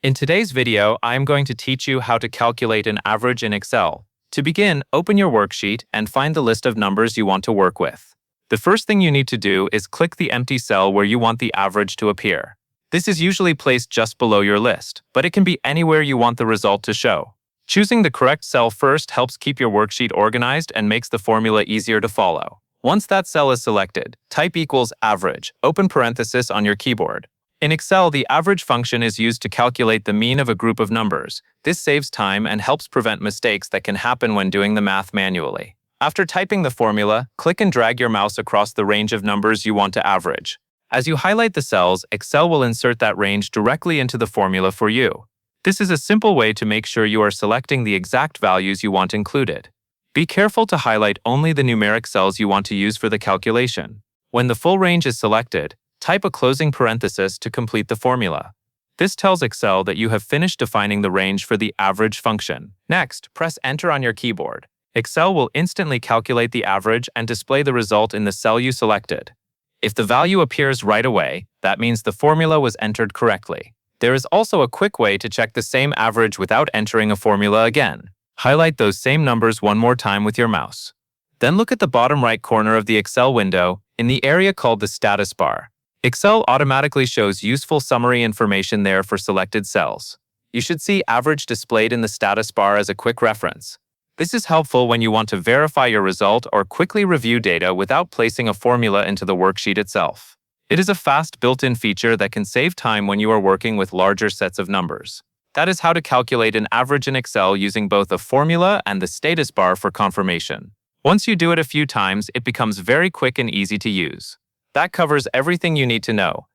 In today's video, I am going to teach you how to calculate an average in Excel. To begin, open your worksheet and find the list of numbers you want to work with. The first thing you need to do is click the empty cell where you want the average to appear. This is usually placed just below your list, but it can be anywhere you want the result to show. Choosing the correct cell first helps keep your worksheet organized and makes the formula easier to follow. Once that cell is selected, type equals average, open parenthesis on your keyboard. In Excel, the average function is used to calculate the mean of a group of numbers. This saves time and helps prevent mistakes that can happen when doing the math manually. After typing the formula, click and drag your mouse across the range of numbers you want to average. As you highlight the cells, Excel will insert that range directly into the formula for you. This is a simple way to make sure you are selecting the exact values you want included. Be careful to highlight only the numeric cells you want to use for the calculation. When the full range is selected, type a closing parenthesis to complete the formula. This tells Excel that you have finished defining the range for the average function. Next, press Enter on your keyboard. Excel will instantly calculate the average and display the result in the cell you selected. If the value appears right away, that means the formula was entered correctly. There is also a quick way to check the same average without entering a formula again. Highlight those same numbers one more time with your mouse. Then look at the bottom right corner of the Excel window in the area called the status bar. Excel automatically shows useful summary information there for selected cells. You should see average displayed in the status bar as a quick reference. This is helpful when you want to verify your result or quickly review data without placing a formula into the worksheet itself. It is a fast built-in feature that can save time when you are working with larger sets of numbers. That is how to calculate an average in Excel using both a formula and the status bar for confirmation. Once you do it a few times, it becomes very quick and easy to use. That covers everything you need to know.